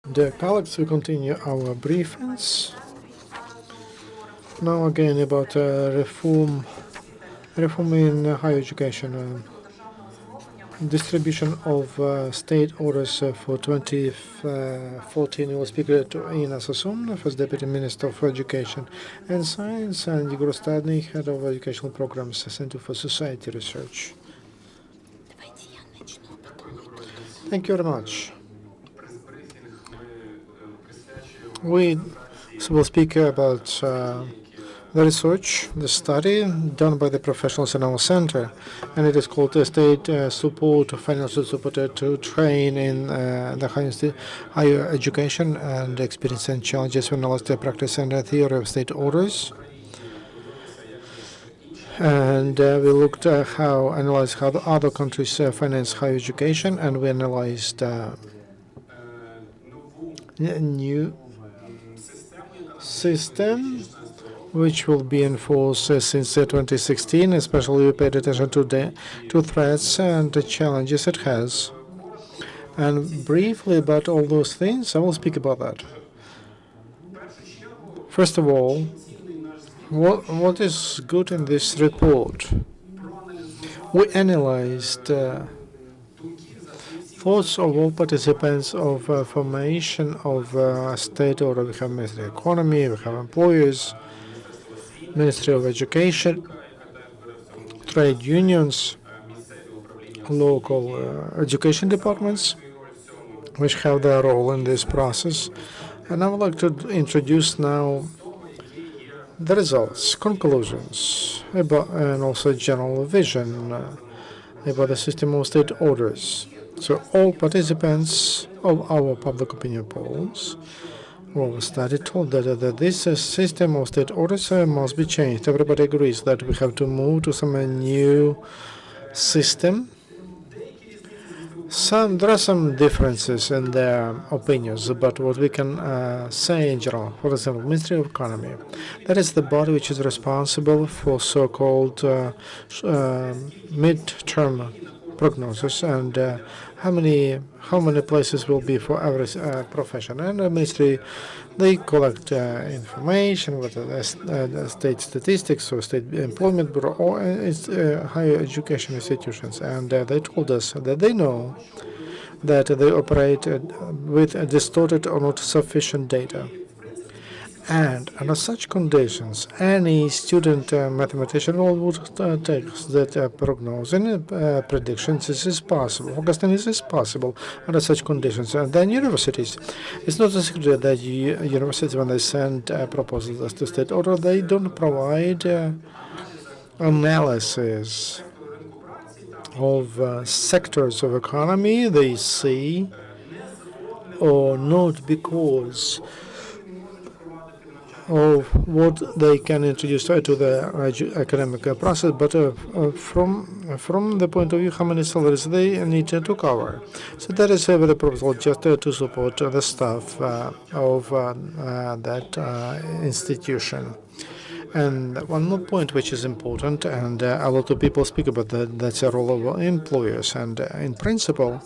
Dear colleagues, we continue our briefings. Now again about reform in higher education. Distribution of state orders for 2014 will speak Ina Sovsun, first Deputy Minister of Education and Science, and Yegor Stadnyi, Head of Educational Programs, Center for Society Research. Thank you very much. We will speak about the research, the study done by the professionals in our center, and it is called State Support, Financial Support to Train in the higher education and Experience and Challenges when analyze the practice and the theory of state orders. And we looked at analyzed how the other countries finance higher education, and we analyzed new system which will be enforced since 2016. Especially we paid attention to threats and the challenges it has. And briefly about all those things, I will speak about that. First of all, what is good in this report? We analyzed thoughts of all participants of formation of state order. We have Ministry of Economy, we have employers, Ministry of Education, trade unions, local education departments, which have their role in this process. And I would like to introduce now the results, conclusions, and also general vision about the system of state orders. So all participants of our public opinion polls or study told that this system of state orders must be changed. Everybody agrees that we have to move to some new system. There are some differences in their opinions, but what we can say in general, for example, Ministry of Economy, that is the body which is responsible for so-called mid-term prognosis and how many places will be for every profession. And the ministry, they collect information with the state statistics or state employment bureau or higher education institutions, and they told us that they know that they operate with distorted or not sufficient data. And under such conditions, any student mathematician would take that prognosis and predictions. This is possible. Forecasting is possible under such conditions. And then universities, it's not a secret that universities, when they send proposals to state order, they don't provide analysis of sectors of economy they see or not because of what they can introduce to the academic process, but from the point of view how many salaries they need to cover. So that is the proposal just to support the staff of that institution. And one more point which is important, and a lot of people speak about that's the role of employers. And in principle,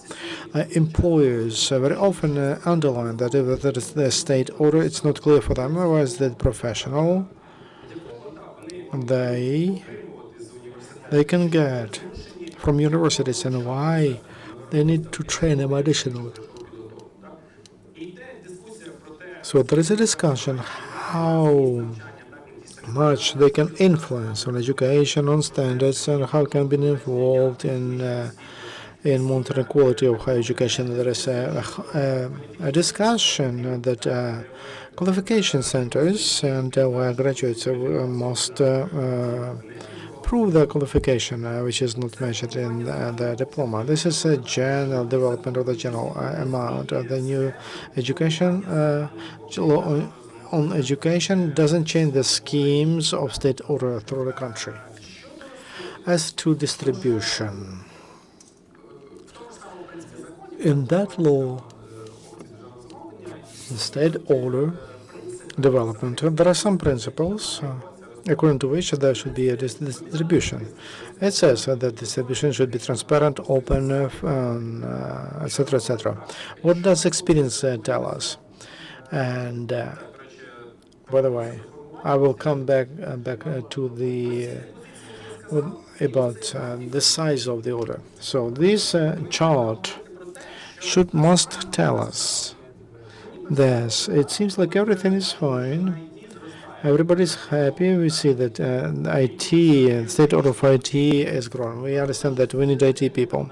employers very often underline that if there is the state order, it's not clear for them. Otherwise, the professional, they can get from universities, and why they need to train them additionally. So there is a discussion how much they can influence on education, on standards, and how can be involved in monitoring quality of higher education. There is a discussion that qualification centers and where graduates must prove their qualification, which is not measured in the diploma. This is a general development of the general amount of the new education law on education doesn't change the schemes of state order through the country. As to distribution, in that law, the state order development, there are some principles according to which there should be a distribution. It says that distribution should be transparent, open, etc., etc. What does experience tell us? And by the way, I will come back to the about the size of the order. So this chart must tell us this. It seems like everything is fine. Everybody's happy. We see that IT, state order of IT is growing. We understand that we need IT people,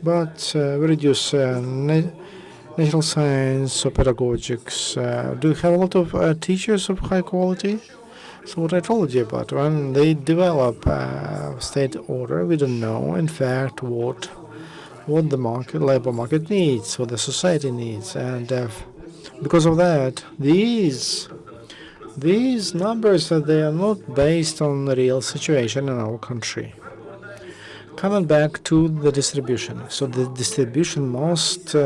but we reduce natural science or pedagogics. Do you have a lot of teachers of high quality? So what I told you about, when they develop state order, we don't know, in fact, what the labor market needs, what the society needs, and because of that, these numbers they are not based on the real situation in our country. Coming back to the distribution, so the distribution must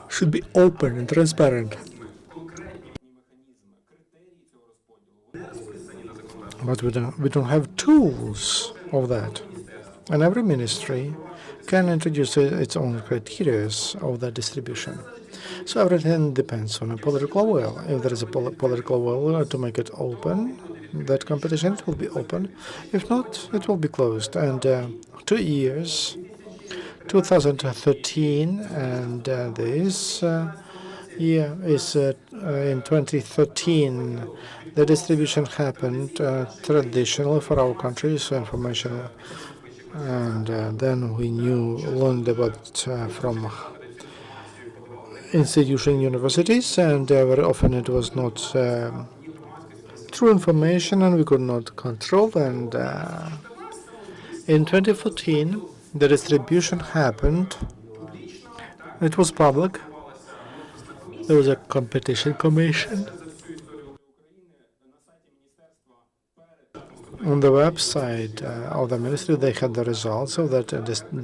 should be open and transparent. But we don't have tools of that. And every ministry can introduce its own criteria of that distribution. So everything depends on a political will. If there is a political will to make it open, that competition it will be open. If not, it will be closed. And 2 years, 2013, and this year is in 2013. The distribution happened traditionally for our country, so information, and then we learned about from institution universities, and very often it was not true information, and we could not control. And in 2014, the distribution happened. It was public. There was a competition commission. On the website of the ministry, they had the results of that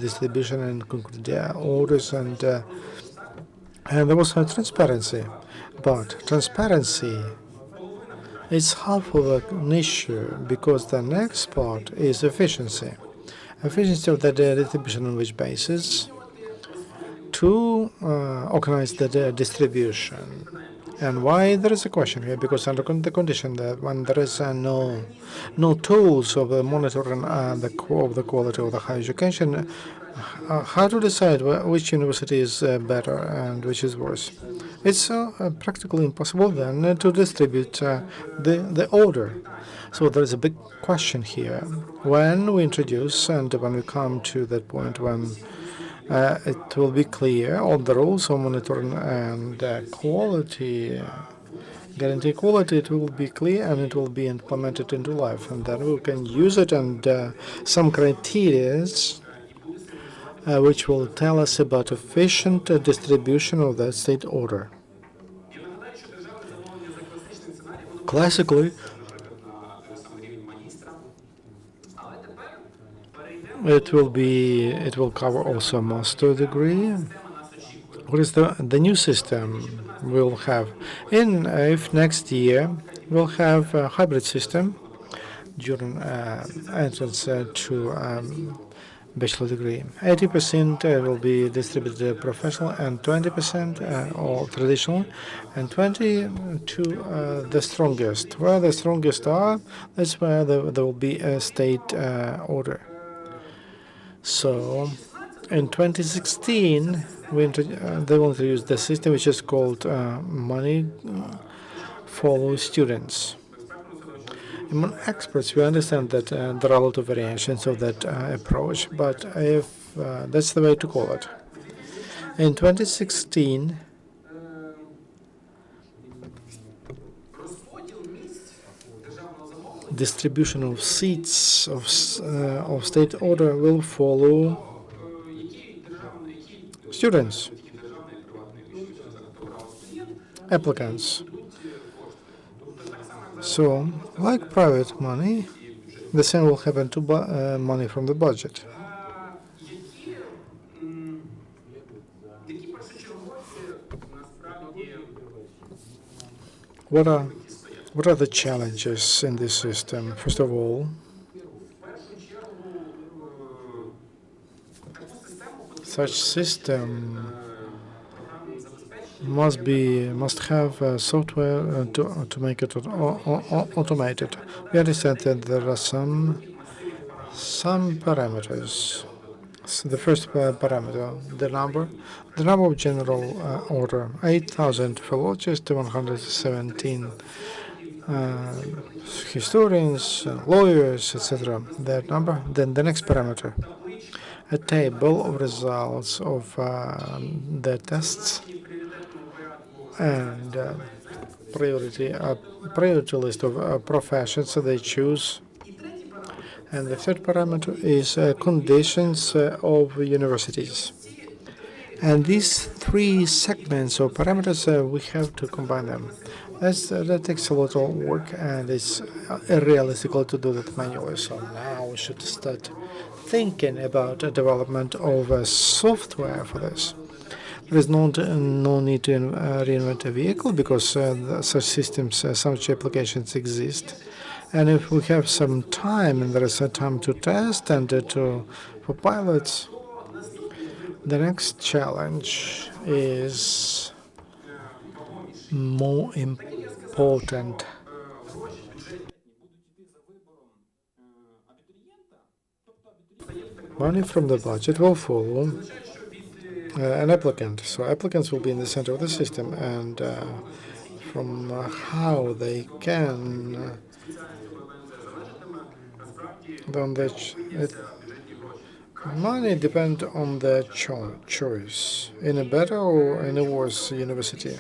distribution and concluded orders, and there was no transparency. But transparency is half of an issue, because the next part is efficiency. Efficiency of the distribution on which basis to organize the distribution. And why there is a question here? Because under the condition that when there is no tools of monitoring the quality of the higher education, how to decide which university is better and which is worse? It's practically impossible then to distribute the order. So there is a big question here. When we introduce and when we come to that point when it will be clear all the rules of monitoring and quality, guarantee quality, it will be clear and it will be implemented into life. And then we can use it and some criteria which will tell us about efficient distribution of the state order. Classically, it will cover also a master degree. What is the new system we'll have? If next year we'll have a hybrid system during entrance to bachelor degree. 80% will be distributed professional, and 20% all traditional, and 20 to the strongest. Where the strongest are, that's where there will be a state order. So in 2016, they will introduce the system which is called money follows students. Among experts, we understand that there are a lot of variations of that approach, but if that's the way to call it. In 2016, distribution of seats of state order will follow students, applicants. So, like private money, the same will happen to money from the budget. What are What are the challenges in this system? First of all, such system must have software to make it automated. We understand that there are some parameters. So the first parameter, the number of general order, 8,000 philologists, 117 historians, lawyers, etc. That number. Then the next parameter, a table of results of the tests and priority list of professions they choose. And the third parameter is conditions of universities. And these three segments or parameters, we have to combine them. That takes a lot of work, and it's unrealistic to do that manually. So now we should start thinking about the development of software for this. There is no need to reinvent a vehicle because such systems, such applications exist. And if we have some time and there is a time to test and for pilots, the next challenge is more important. Money from the budget will follow an applicant. So applicants will be in the center of the system, and from how they can money depends on their choice in a better or in a worse university.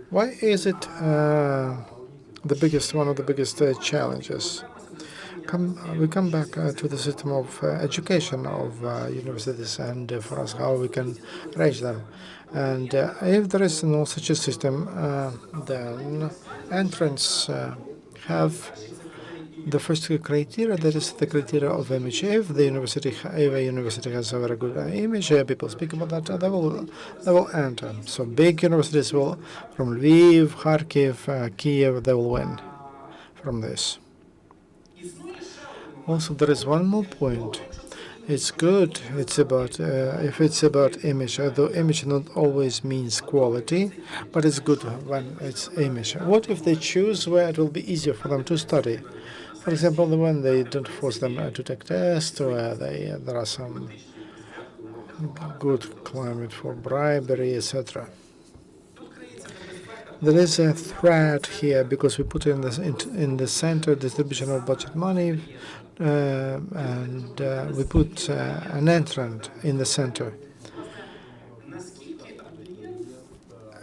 Why is it one of the biggest challenges? We come back to the system of education of universities and for us how we can arrange them. And if there is no such a system, then entrants have the first criteria, that is the criteria of image. If a university has a very good image, people speak about that, they will enter. So big universities will, from Lviv, Kharkiv, Kiev, they will win from this. Also, there is one more point. It's good. It's about if it's about image, although image not always means quality, but it's good when it's image. What if they choose where it will be easier for them to study? For example, when they don't force them to take tests, where there are some good climate for bribery, etc. There is a threat here because we put in the center distribution of budget money, and we put an entrant in the center.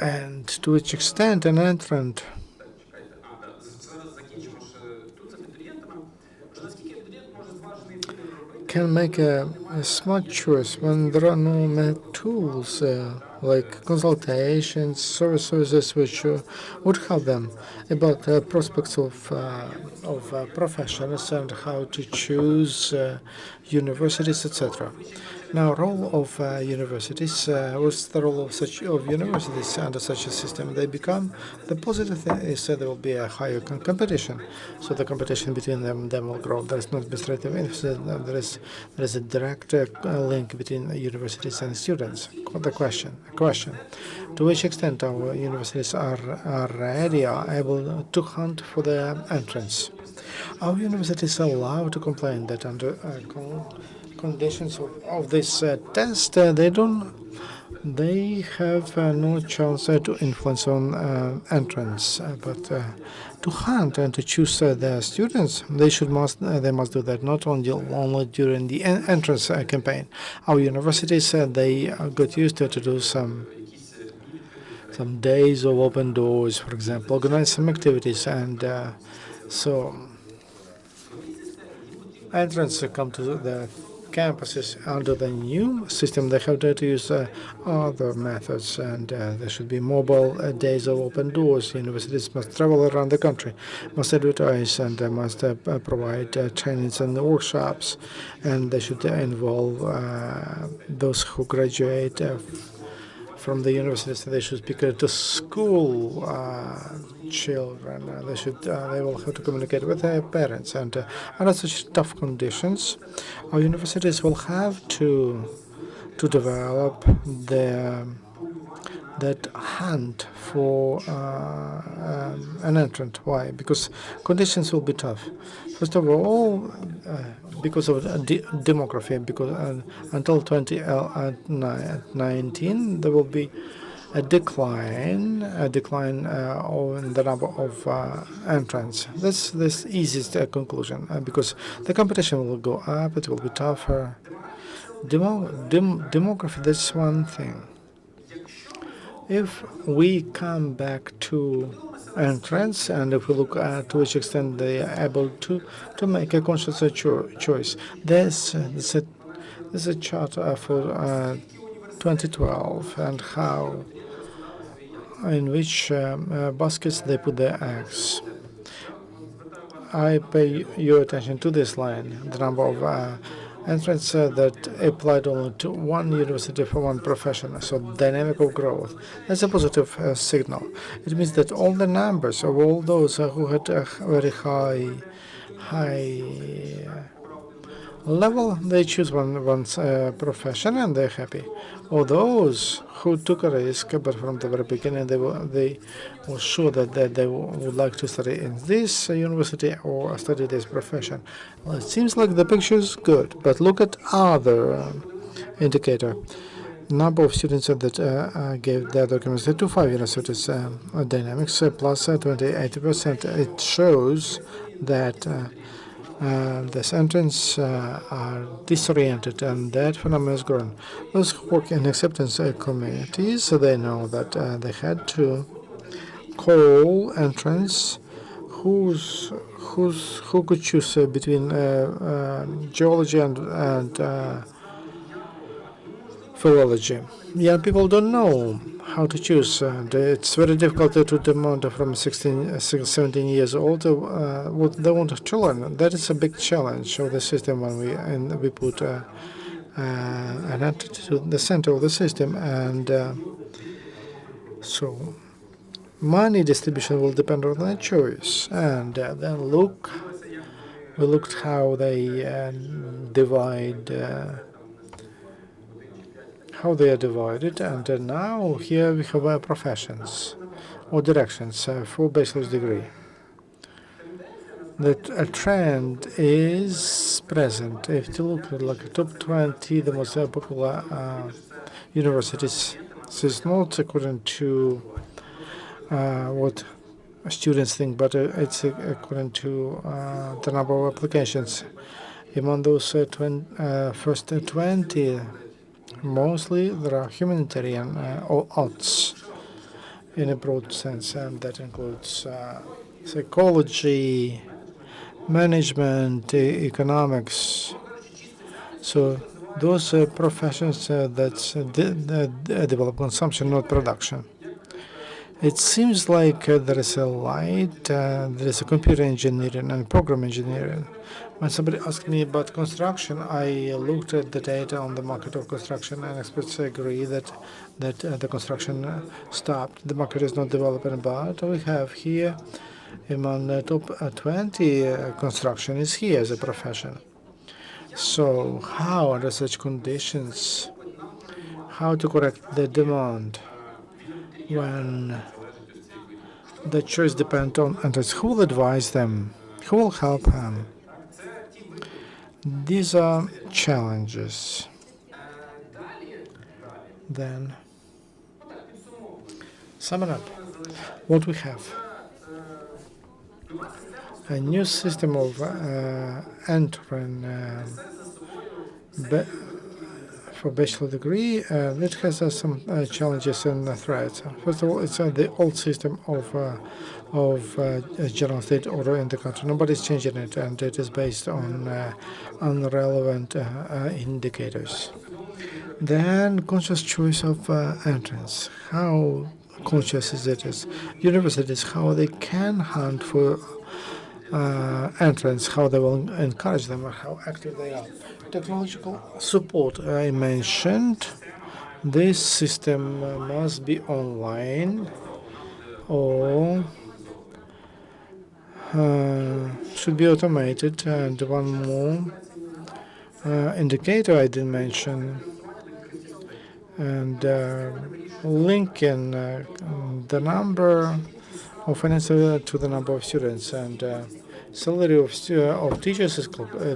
And to which extent an entrant can make a smart choice when there are no tools like consultations, services which would help them about prospects of professions and how to choose universities, etc. Now, role of universities. What's the role of universities under such a system? They become the positive thing is that there will be a higher competition, so the competition between them will grow. There is no administrative interest. There is a direct link between universities and students. The question: to which extent our universities are ready, are able to hunt for the entrance? Our universities are allowed to complain that under conditions of this test, they have no chance to influence on entrance, but to hunt and to choose their students, they must do that not only during the entrance campaign. Our universities they got used to do some days of open doors, for example, organize some activities, and so entrants come to the campuses under the new system. They have to use other methods, and there should be mobile days of open doors. Universities must travel around the country, must advertise, and must provide trainings and workshops, and they should involve those who graduate from the universities. They should speak to school children. They will have to communicate with their parents, and under such tough conditions, our universities will have to develop that hunt for an entrant. Why? Because conditions will be tough. First of all, because of demography, because until 2019 there will be a decline in the number of entrants. That's the easiest conclusion, because the competition will go up, it will be tougher. Demography, that's one thing. If we come back to entrance, and if we look at to which extent they are able to make a conscious choice, there's a chart for 2012 and how in which baskets they put their eggs. I pay your attention to this line, the number of entrants that applied only to one university for one profession, so dynamic of growth. That's a positive signal. It means that all the numbers of all those who had a very high level, they choose one profession and they're happy. Or those who took a risk, but from the very beginning they were sure that they would like to study in this university or study this profession. Well, it seems like the picture is good, but look at other indicator. Number of students that gave their documents to 5 universities, dynamics plus 28%. It shows that these entrants are disoriented, and that phenomenon is growing. Those who work in acceptance committees, they know that they had to call entrants who could choose between geology and philology. Young people don't know how to choose. It's very difficult to demand from 17 years old what they want to learn. That is a big challenge of the system when we put an entity to the center of the system, and so money distribution will depend on their choice. And then we looked how they divide. How they are divided, and now here we have professions or directions for bachelor's degree. That a trend is present. If you look at like top 20, the most popular universities, so it's not according to what students think, but it's according to the number of applications. Among those first 20, mostly there are humanitarian or arts in a broad sense, and that includes psychology, management, economics. So those professions that develop consumption, not production. It seems like there is a light, there is a computer engineering and program engineering. When somebody asked me about construction, I looked at the data on the market of construction, and experts agree that the construction stopped. The market is not developing, but we have here among the top 20 construction is here as a profession. So how, under such conditions, how to correct the demand when the choice depends on entrants? Who will advise them? Who will help them? These are challenges. Then, summing up, what we have: a new system of entering for bachelor degree, which has some challenges and threats. First of all, it's the old system of general state order in the country. Nobody's changing it, and it is based on unrelevant indicators. Then conscious choice of entrance. How conscious is it? Universities, how they can hunt for entrance, how they will encourage them, or how active they are. Technological support I mentioned. This system must be online or should be automated. And one more indicator I didn't mention, and linking the number of finances to the number of students, and salary of teachers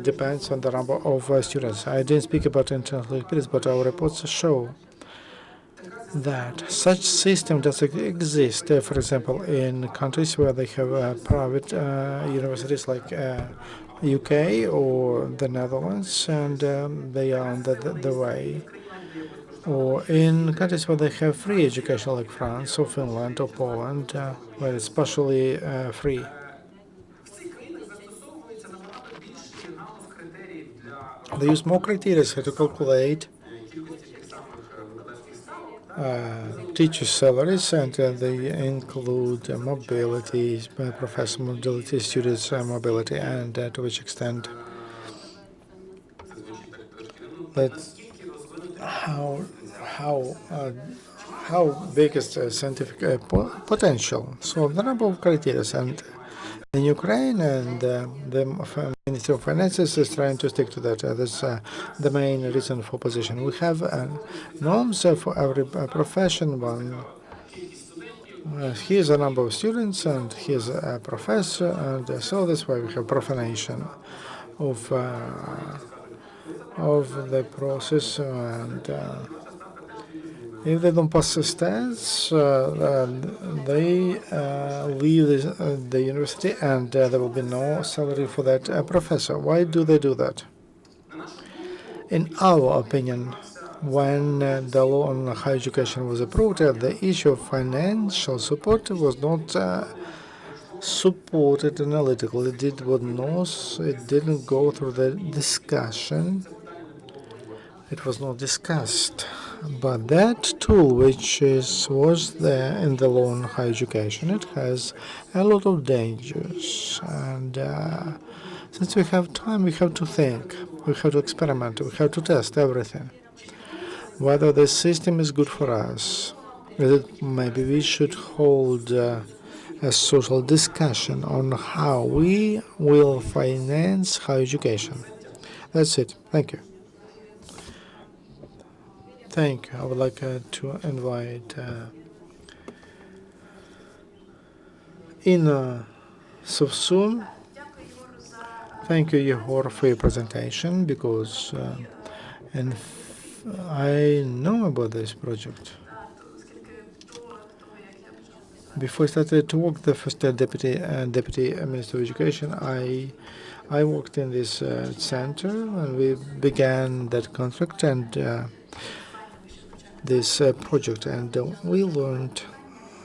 depends on the number of students. I didn't speak about international experience, but our reports show that such system does exist. For example, in countries where they have private universities like UK or the Netherlands, and they are on the way. Or in countries where they have free education like France or Finland or Poland, where it's partially free. They use more criteria to calculate teacher salaries, and they include mobility, professional mobility, students' mobility, and to which extent. But how how uh, how big is the scientific potential? So the number of criteria, and in Ukraine, and the Ministry of Finances is trying to stick to that. That's the main reason for position. We have norms for every profession. One here's a number of students, and here's a professor, and so that's why we have profanation of the process. And if they don't pass the tests, they leave the university, and there will be no salary for that professor. Why do they do that? In our opinion, when the law on higher education was approved, the issue of financial support was not supported analytically. It didn't go through the discussion. It was not discussed. But that tool, which was there in the law on higher education, it has a lot of dangers. And since we have time, we have to think, we have to experiment, we have to test everything. Whether the system is good for us, maybe we should hold a social discussion on how we will finance higher education. That's it. Thank you. Thank you. I would like to invite Inna Sovsun. Thank you, Yegor, for your presentation, because and I know about this project. Before I started to work, the first deputy minister of education, I worked in this center, and we began that contract and this project, and we learned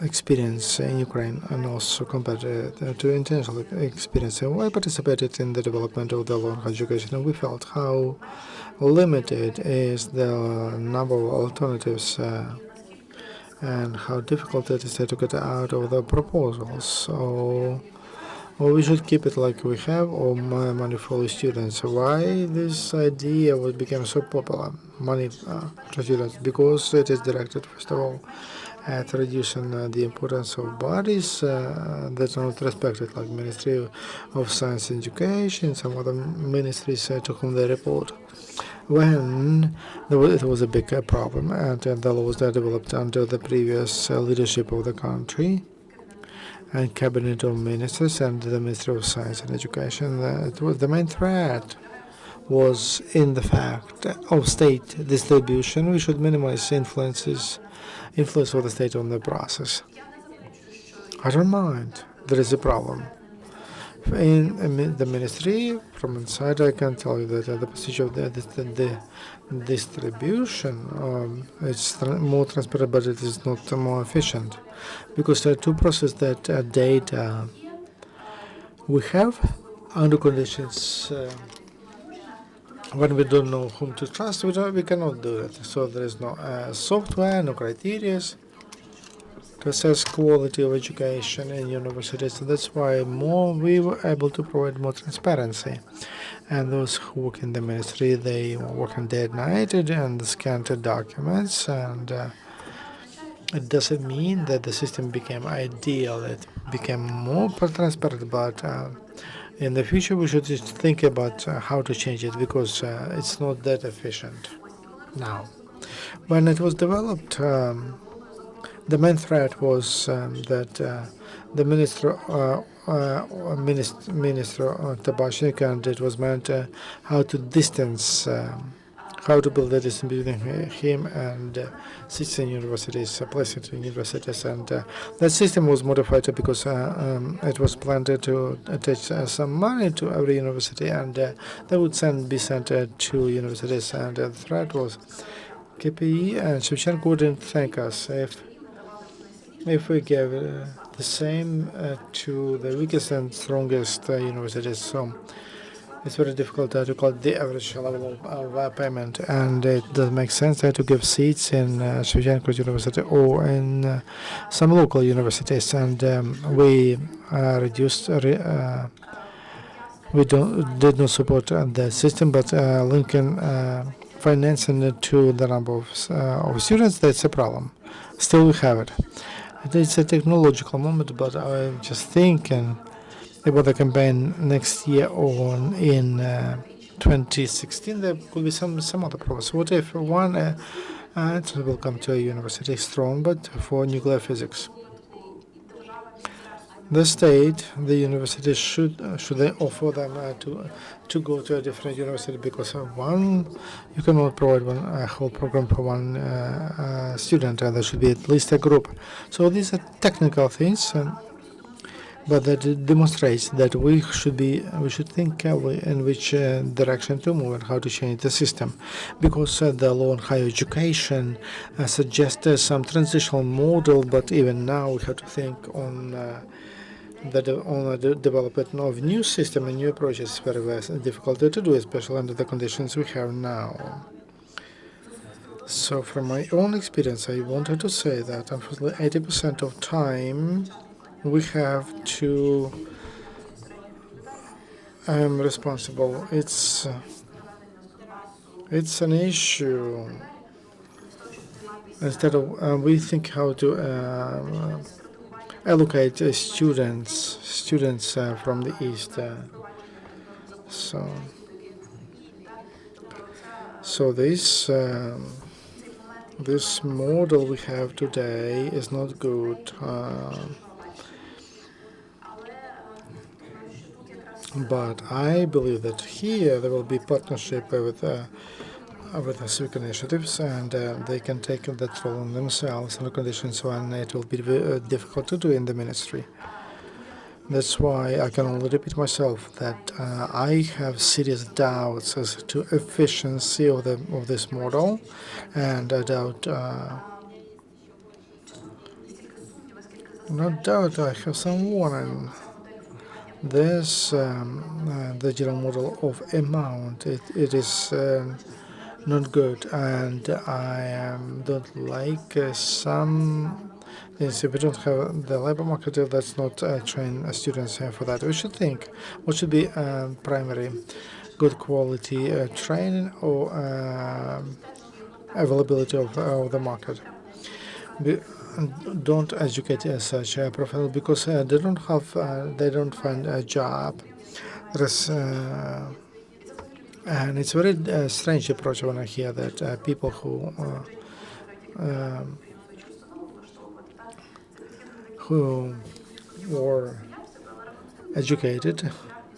experience in Ukraine, and also compared to international experience. And I participated in the development of the law education, and we felt how limited is the number of alternatives and how difficult it is to get out of the proposals. So, or we should keep it like we have, or more money for the students. Why this idea would become so popular? Money for students, because it is directed, first of all, at reducing the importance of bodies that are not respected, like Ministry of Science and Education, some other ministries to whom they report. When it was a big problem, and the laws that developed under the previous leadership of the country, and cabinet of ministers and the Ministry of Science and Education, it was the main threat was in the fact of state distribution. We should minimize influence of the state on the process. I don't mind. There is a problem. In the ministry, from inside, I can tell you that the procedure of the distribution is more transparent, but it is not more efficient, because there are two processes that data we have under conditions when we don't know whom to trust. We cannot do it. So there is no software, no criteria to assess quality of education in universities. So that's why we were able to provide more transparency. And those who work in the ministry, they work day and night and scan the documents. And it doesn't mean that the system became ideal. It became more transparent, but in the future we should just think about how to change it because it's not that efficient now. When it was developed, the main threat was that the minister Tabashnik, and it was meant how to distance, how to build a distance between him and 16 universities, placing universities, and that system was modified because it was planned to attach some money to every university, and that would be sent to universities, and the threat was KPE and Shevchenko wouldn't thank us if we gave the same to the weakest and strongest universities. So it's very difficult to call the average level of payment, and it doesn't make sense to give seats in Shevchenko University or in some local universities. And we reduced. We did not support the system, but linking financing to the number of students, that's a problem. Still, we have it. It's a technological moment, but I'm just thinking about the campaign next year or in 2016. There could be some other problems. What if one entrant will come to a university strong, but for nuclear physics? The state, the university should they offer them to go to a different university because one you cannot provide one a whole program for one student, and there should be at least a group. So these are technical things, but that demonstrates that we should think carefully in which direction to move and how to change the system, because the law on higher education suggests some transitional model, but even now we have to think on the development of new system and new approaches is very difficult to do, especially under the conditions we have now. So from my own experience, I wanted to say that unfortunately 80% of time we have to responsible. It's an issue. Instead of we think how to allocate students from the east. So this model we have today is not good. But I believe that here there will be partnership with civic initiatives, and they can take that role on themselves under conditions when it will be difficult to do in the ministry. That's why I can only repeat myself that I have serious doubts as to efficiency of this model, and I doubt. Not doubt. I have some warning. This the general model of amount. It is not good, and I don't like some things. If we don't have the labor market, let's not train students for that. We should think what should be primary, good quality training or availability of the market. Don't educate such professionals because they don't find a job. There's and it's a very strange approach when I hear that people who were educated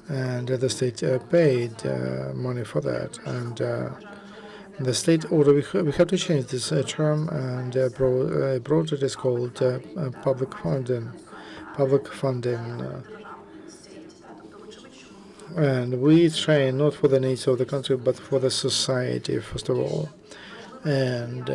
and the state paid money for that, and the state order we have to change this term and broad it is called public funding. And we train not for the needs of the country but for the society first of all. And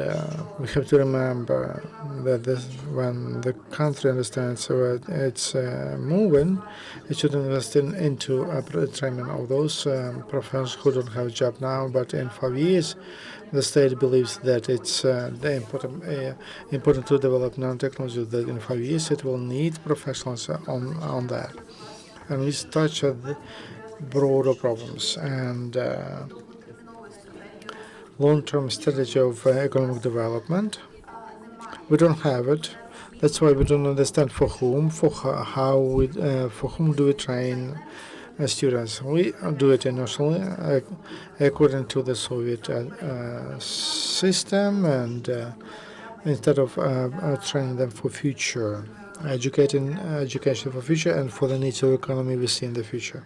we have to remember that when the country understands where it's moving, it should invest into training of those professionals who don't have a job now, but in 5 years, the state believes that it's important to develop nanotechnology. That in 5 years it will need professionals on that, and we start broader problems and long-term strategy of economic development. We don't have it. That's why we don't understand for whom, for whom do we train students. We do it internationally according to the Soviet system, and instead of training them for future, education for future and for the needs of the economy we see in the future.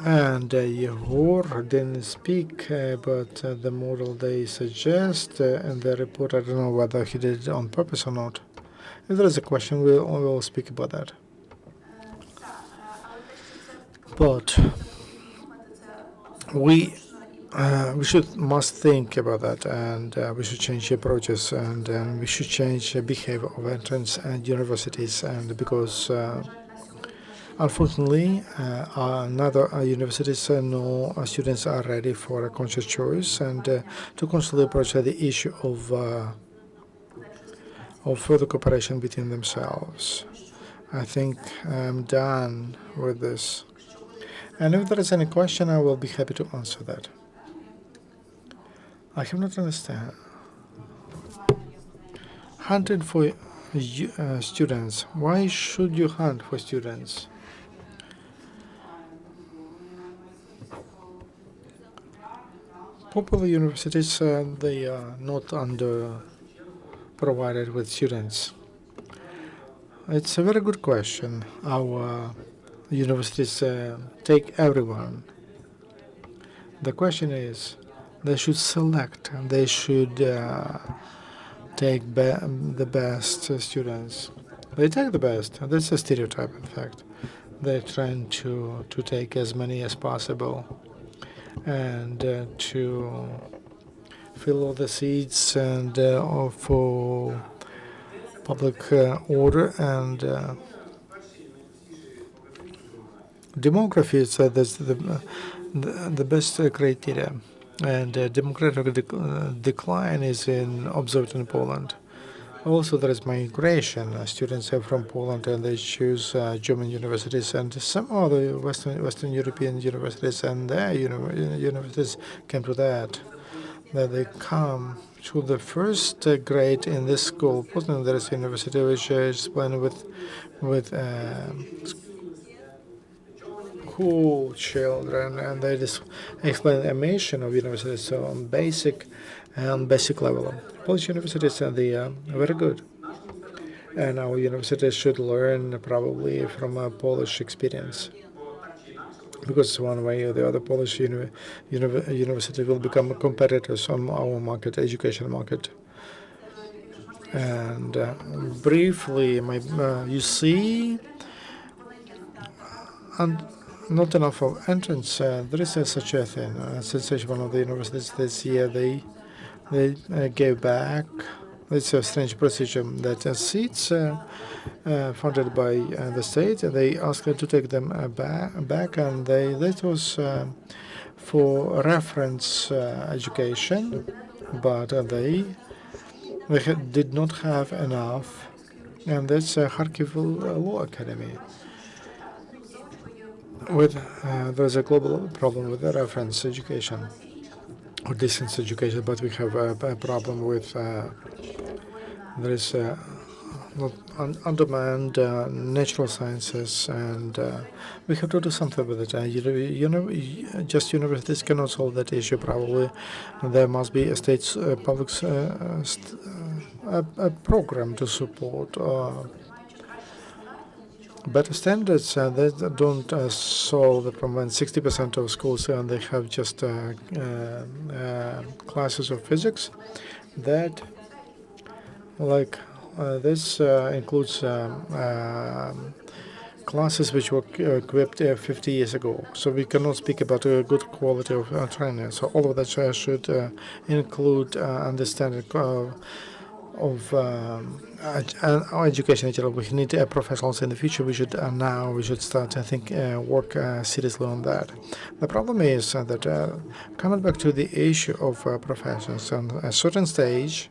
And Yegor didn't speak about the model they suggest in the report. I don't know whether he did it on purpose or not. If there is a question, we'll speak about that. But we must think about that, and we should change approaches, and we should change behavior of entrance and universities, and because unfortunately, neither universities nor students are ready for a conscious choice and to constantly approach the issue of further cooperation between themselves. I think I'm done with this. And if there is any question, I will be happy to answer that. I have not understand. Hunting for students. Why should you hunt for students? Popular universities, they are not provided with students. It's a very good question. Our universities take everyone. The question is, they should select, and they should take the best students. They take the best. That's a stereotype, in fact. They're trying to take as many as possible and to fill all the seats and for public order and demography is that's the best criteria. And demographic decline is observed in Poland. Also, there is migration. Students are from Poland and they choose German universities and some other Western European universities, and their universities came to that they come to the first grade in this school. Poznan, there is a university which is playing with school children, and they just explain the mission of universities so on basic level. Polish universities they are very good, and our universities should learn probably from a Polish experience. Because one way or the other, Polish university will become competitors on our market, education market. And briefly, you see, and not enough of entrance. There is such a thing. Since one of the universities this year, they gave back. It's a strange procedure that seats funded by the state, they asked to take them back, and that was for reference education, but they did not have enough, and that's Kharkiv Law Academy. There's a global problem with the reference education or distance education, but we have a problem with there is not on-demand natural sciences, and we have to do something with it. Just universities cannot solve that issue. Probably there must be a state public a program to support better standards that don't solve the problem. 60% of schools they have just classes of physics that this includes classes which were equipped 50 years ago. So we cannot speak about a good quality of training. So all of that should include understanding of our education in general. We need professionals in the future. We should start, I think, work seriously on that. The problem is that coming back to the issue of professions, on a certain stage,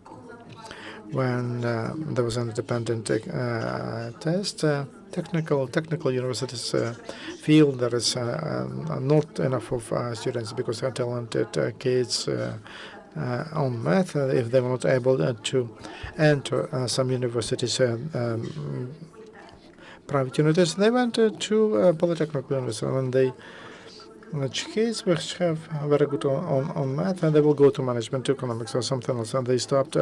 when there was an independent test, technical universities feel there is not enough of students because they are talented kids on math. If they were not able to enter some universities, private universities, they went to polytechnical universities, and they kids which have very good on math, and they will go to management, to economics, or something else, and they stopped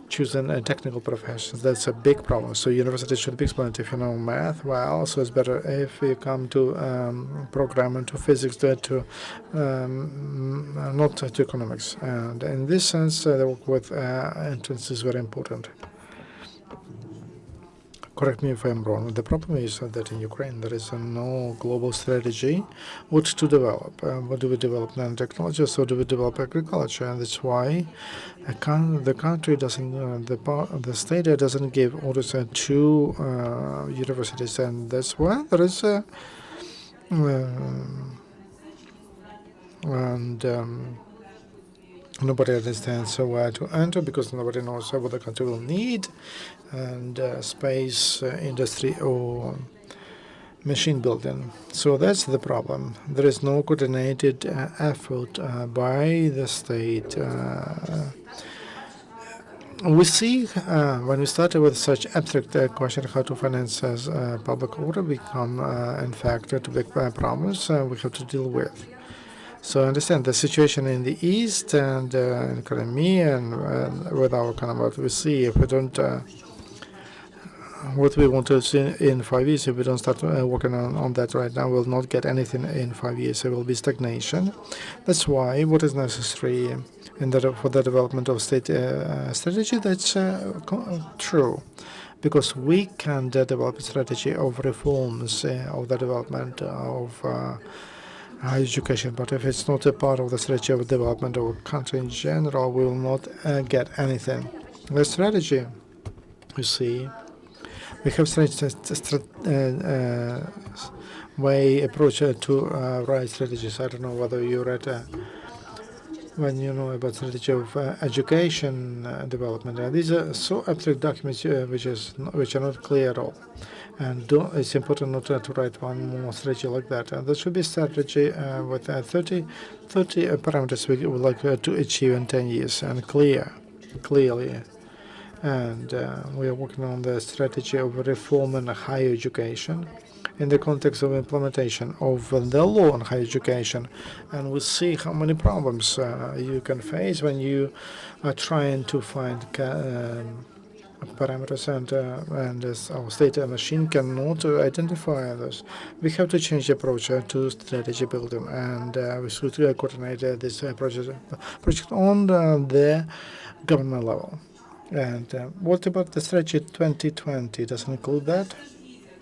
choosing technical professions. That's a big problem. So universities should be explained if you know math well. So it's better if you come to programming, to physics, to not to economics. And in this sense, the work with entrance is very important. Correct me if I'm wrong. The problem is that in Ukraine there is no global strategy what to develop. What do we develop? Nanotechnology, so do we develop agriculture? And that's why the country doesn't, the state doesn't give orders to universities, and that's why there is and nobody understands where to enter because nobody knows what the country will need, and space industry or machine building. So that's the problem. There is no coordinated effort by the state. We see when we started with such abstract question how to finance as public order become in fact two big problems we have to deal with. So I understand the situation in the east and in Crimea and with our economy. What we see if we don't, what we want to see in 5 years, if we don't start working on that right now, we'll not get anything in 5 years. There will be stagnation. That's why what is necessary for the development of state strategy. That's true, because we can develop a strategy of reforms of the development of higher education, but if it's not a part of the strategy of development of a country in general, we will not get anything. The strategy, you see, we have way approach to write strategies. I don't know whether you read when you know about strategy of education development. These are so abstract documents which are not clear at all. And it's important not to write one more strategy like that. And there should be a strategy with 30 parameters we would like to achieve in 10 years, and clearly. And we are working on the strategy of reform in higher education in the context of implementation of the law on higher education. And we see how many problems you can face when you are trying to find parameters, and our state machine cannot identify those. We have to change the approach to strategy building, and we should coordinate this project on the government level. And what about the strategy 2020? Doesn't include that?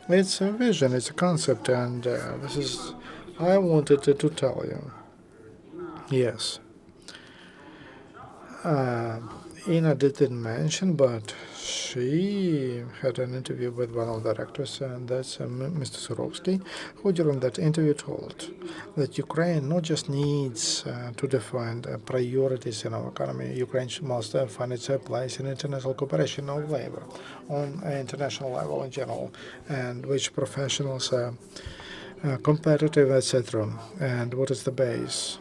It's a vision, it's a concept, and this is I wanted to tell you. Yes. Ina didn't mention, but she had an interview with one of the directors, and that's Mr. Surovsky, who during that interview told that Ukraine not just needs to define priorities in our economy. Ukraine must find its place in international cooperation of labor on an international level in general, and which professionals are competitive, etc. And what is the base?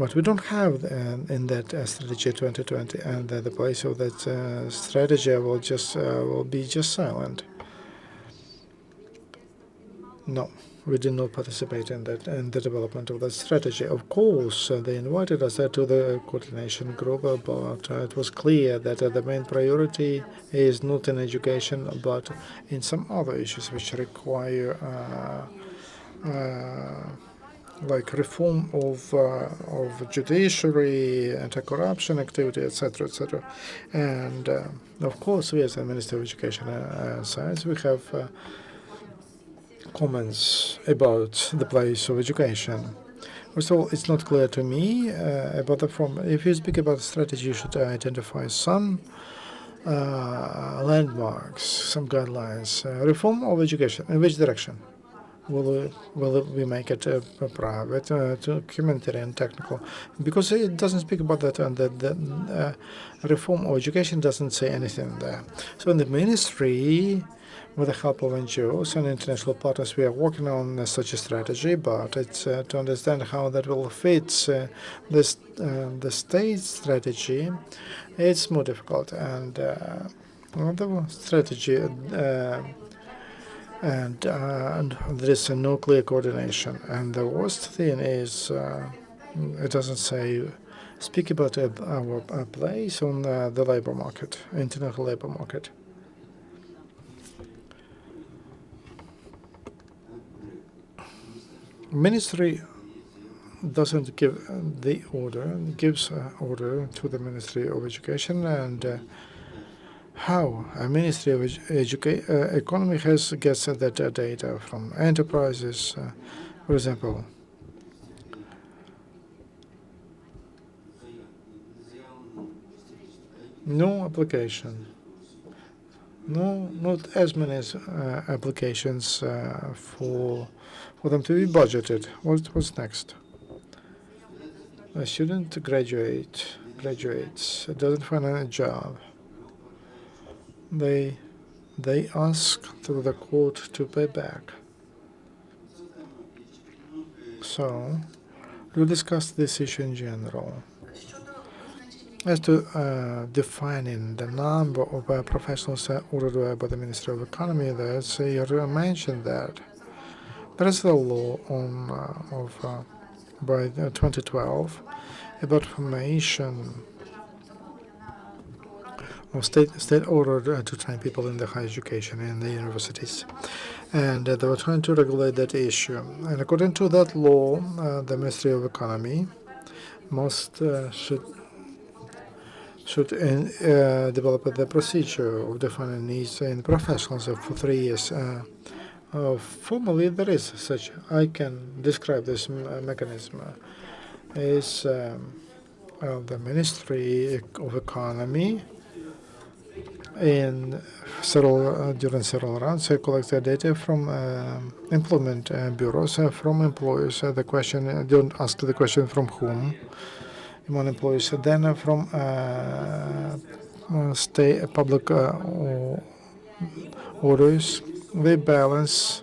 But we don't have in that strategy 2020, and the place of that strategy will be just silent. No, we did not participate in that in the development of that strategy. Of course, they invited us to the coordination group, but it was clear that the main priority is not in education, but in some other issues which require. Like reform of judiciary, anti-corruption activity, etc., etc. And of course, we as the Minister of Education and Science, we have comments about the place of education. First of all, it's not clear to me about the form. If you speak about strategy, you should identify some landmarks, some guidelines. Reform of education, in which direction? will we make it private, to humanitarian, technical? Because it doesn't speak about that, and the reform of education doesn't say anything there. So in the ministry, with the help of NGOs and international partners, we are working on such a strategy, but it's to understand how that will fit the state strategy. It's more difficult, and the strategy and there is no clear coordination. And the worst thing is it doesn't speak about our place on the labor market, international labor market. Ministry doesn't give the order, gives order to the Ministry of Education, and how a Ministry of Economy gets that data from enterprises, for example. No application. No, not as many applications for them to be budgeted. What's next? A student graduates, doesn't find a job. They ask through the court to pay back. So we'll discuss this issue in general. As to defining the number of professionals ordered by the Ministry of Economy, there's you mentioned that there is a law by 2012 about formation of state ordered to train people in the higher education in the universities, and they were trying to regulate that issue. And according to that law, the Ministry of Economy should develop the procedure of defining needs in professionals for 3 years. Formally, there is such. I can describe this mechanism. Is the Ministry of Economy during several rounds collects the data from employment bureaus, from employers. The question don't ask the question from whom. Among employees, then from state public orders, they balance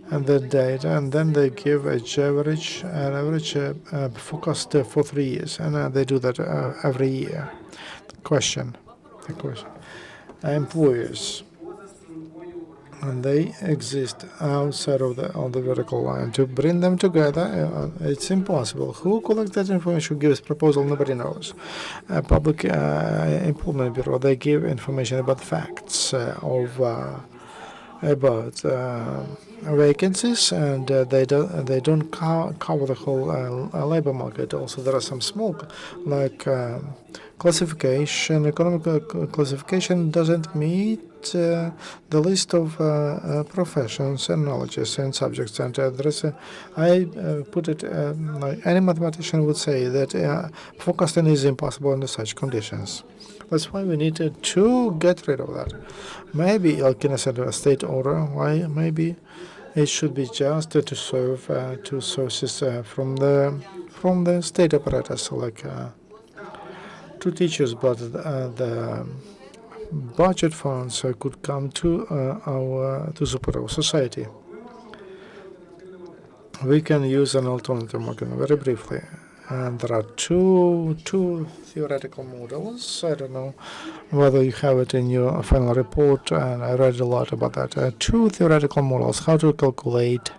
the data, and then they give an average forecast for 3 years, and they do that every year. The question, employers, and they exist outside of the vertical line. To bring them together, it's impossible. Who collects that information, gives proposal, nobody knows. Public Employment Bureau, they give information about facts about vacancies, and they don't cover the whole labor market. Also, there are some small, like classification. Economic classification doesn't meet the list of professions and knowledges and subjects. And I put it like any mathematician would say that forecasting is impossible under such conditions. That's why we need to get rid of that. Maybe Elkina a state order. Why? Maybe it should be just to serve two sources from the state apparatus, like two teachers, but the budget funds could come to support our society. We can use an alternative market very briefly. And there are two theoretical models. I don't know whether you have it in your final report, and I read a lot about that. Two theoretical models, how to calculate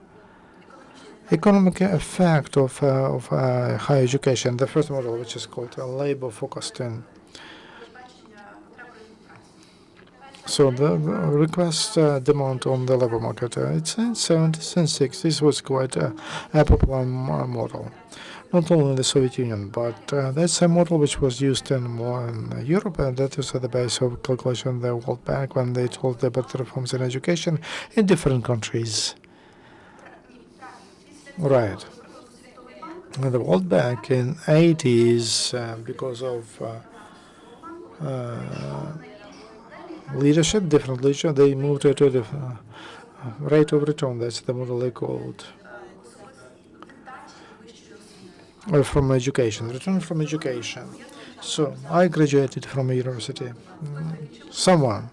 economic effect of higher education. The first model, which is called labor forecasting. So the request demand on the labor market, it's in 70s and 60s was quite a popular model. Not only in the Soviet Union, but that's a model which was used more in Europe, and that is at the base of calculation of the World Bank when they told about the reforms in education in different countries. Right. And the World Bank in 80s, because of different leadership, they moved to rate of return. That's the model they called. From education, return from education. So I graduated from a university. Someone,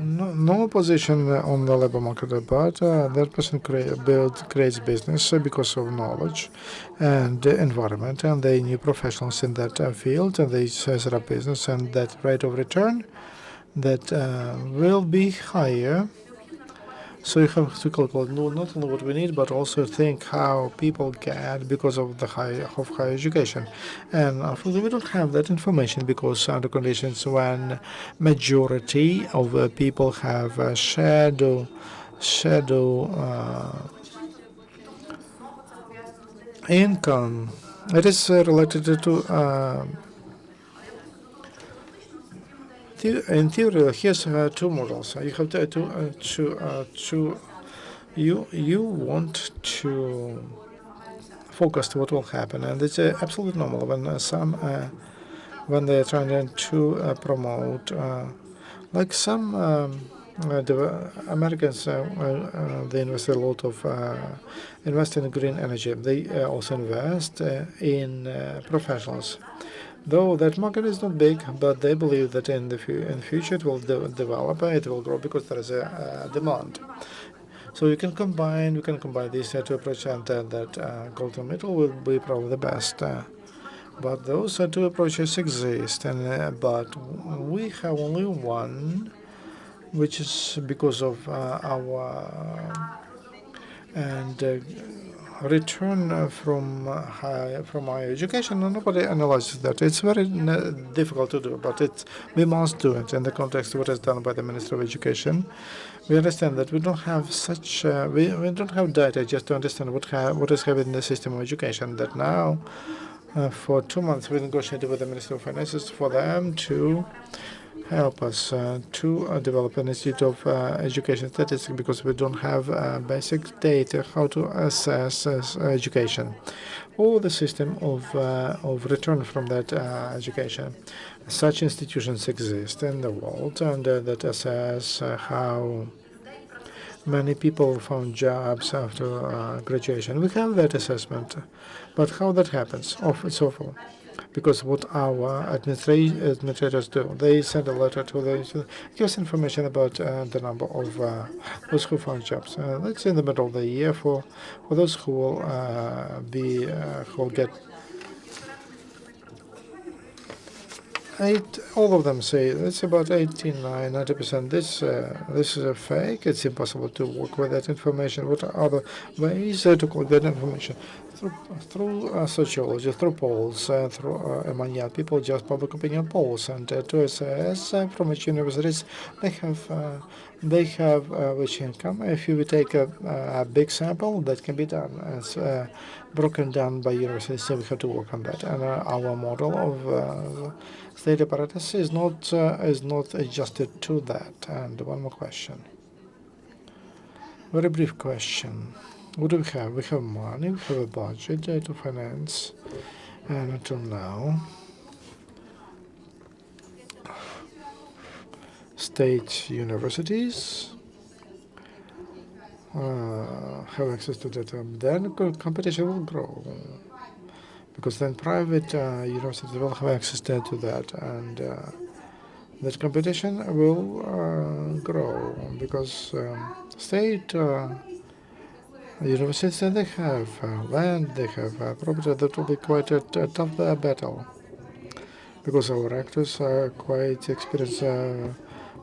no position on the labor market, but that person creates business because of knowledge and environment, and they knew professionals in that field, and they set up business, and that rate of return that will be higher. So you have to calculate not only what we need, but also think how people get because of the higher education. And unfortunately, we don't have that information because under conditions when majority of people have a shadow income. It is related to in theory. Here's two models. You have to you want to focus to what will happen, and it's absolutely normal when when they're trying to promote like some the Americans they invest a lot of invest in green energy. They also invest in professionals. Though that market is not big, but they believe that in the future it will develop, it will grow because there is a demand. So we can combine these two approaches, and that golden middle will be probably the best. But those two approaches exist, and but we have only one, which is because of our and return from higher education. Nobody analyzes that. It's very difficult to do, but we must do it in the context of what is done by the Minister of Education. We understand that we don't have such we don't have data just to understand what is happening in the system of education. That now for 2 months we negotiated with the Minister of Finances for them to help us to develop an institute of education statistics because we don't have basic data how to assess education or the system of return from that education. Such institutions exist in the world, and that assess how many people found jobs after graduation. We have that assessment, but how that happens? It's awful. Because what our administrators do, they send a letter to the give us information about the number of those who found jobs. That's in the middle of the year for those who will who will get all of them say it's about 89, 90%. This is a fake. It's impossible to work with that information. What are other ways to collect that information? Through sociology, through polls, through among young people, just public opinion polls, and to assess from which universities they have which income. If you take a big sample, that can be done. It's broken down by universities, so we have to work on that. And our model of state apparatus is not adjusted to that. And one more question, very brief question. What do we have? We have money, we have a budget to finance, and until now, state universities have access to that. Then competition will grow, because then private universities will have access to that, and that competition will grow, because state universities, they have land, they have property. That will be quite a tough battle, because our actors are quite experienced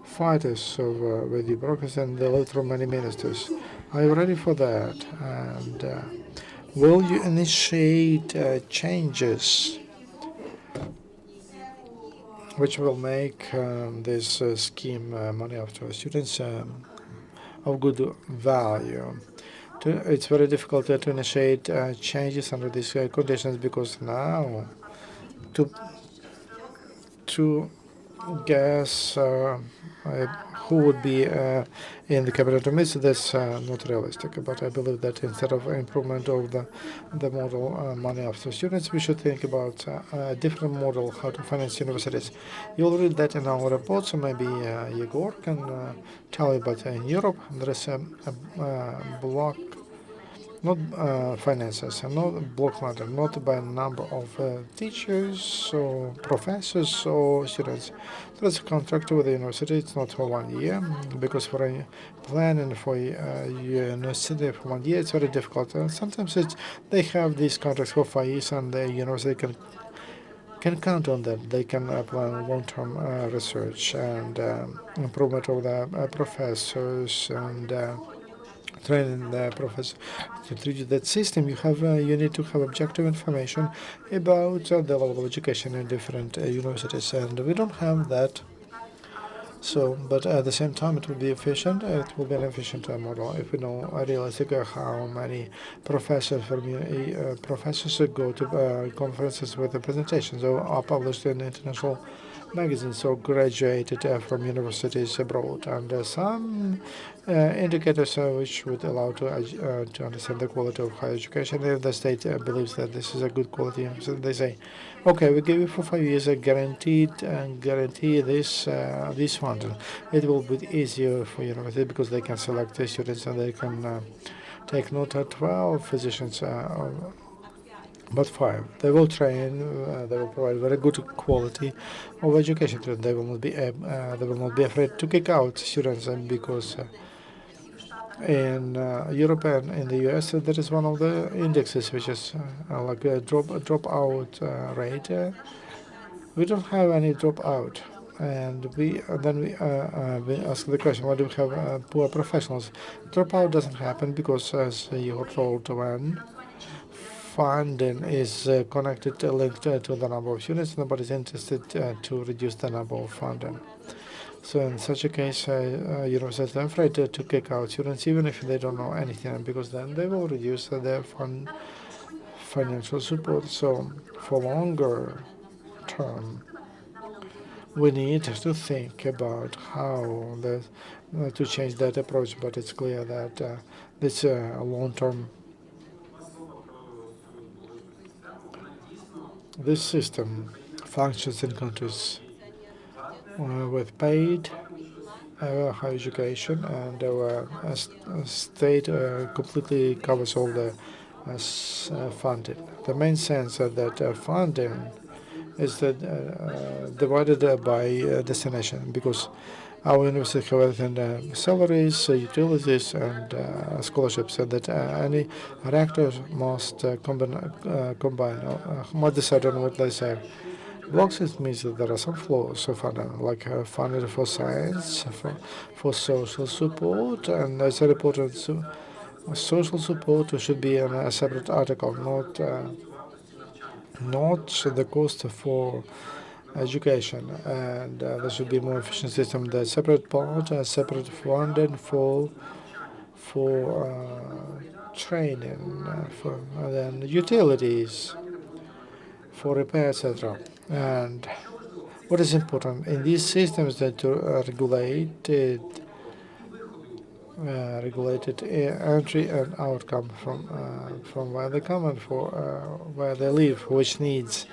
fighters with the bureaucracy, and they live through many ministers. Are you ready for that? And will you initiate changes which will make this scheme money after students of good value? It's very difficult to initiate changes under these conditions, because now to guess uh, who would be in the cabinet minister. That's not realistic. But I believe that instead of improvement of the model money after students, we should think about a different model how to finance universities. You'll read that in our report, so maybe Yegor can tell you. But in Europe, there is a block not finances and not block ladder, not by number of teachers or professors or students. So it's a contract with the university. It's not for 1 year because for a planning for a university for 1 year it's very difficult. Sometimes they have these contracts for 5 years and the university can count on them. They can plan long-term research and improvement of the professors and training the professor to treat that system. You need to have objective information about the level of education in different universities, and we don't have that. So, but at the same time, it will be efficient. It will be an efficient model if we know realistically how many professors from professors go to conferences with the presentations or are published in international magazines or graduated from universities abroad, and some indicators which would allow to understand the quality of higher education. If the state believes that this is a good quality, so they say, "Okay, we give you for 5 years a guarantee this fund." It will be easier for university because they can select the students and they can take not 12 physicians. But 5. They will train. They will provide very good quality of education. They will not be afraid to kick out students, and because in Europe and in the US there is one of the indexes which is like a dropout rate. We don't have any dropout, and we ask the question: why do we have poor professionals? Dropout doesn't happen because, as you were told, when funding is connected, linked to the number of students. Nobody's interested to reduce the number of funding. So in such a case, universities are afraid to kick out students, even if they don't know anything, because then they will reduce their financial support. So for longer term, we need to think about how to change that approach. But it's clear that this long-term this system functions in countries with paid higher education, and our state completely covers all the funding. The main sense that funding is that divided by destination, because our university have everything, salaries, utilities, and scholarships, and that any rector must combine, must decide on what they say. Blocks it means that there are some flaws of funding, like funding for science, for social support, and as a reported, social support should be in a separate article, not the cost for education, and there should be more efficient system. The separate part, separate funding for training, for then utilities, for repair, etc. And what is important in these systems that regulated entry and outcome from where they come and for where they live, which needs,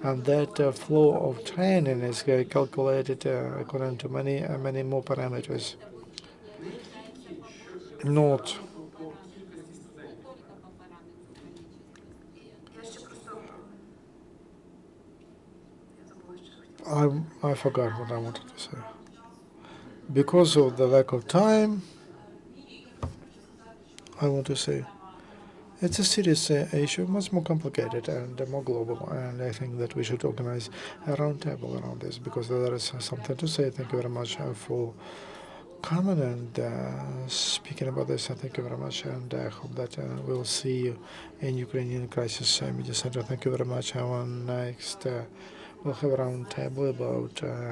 and that flow of training is calculated according to many more parameters. Not, I forgot what I wanted to say. Because of the lack of time, I want to say it's a serious issue, much more complicated and more global. And I think that we should organize a roundtable around this because there is something to say. Thank you very much for coming and speaking about this. Thank you very much, and I hope that we'll see you in Ukrainian Crisis Media Center. Thank you very much. Our next we'll have a roundtable about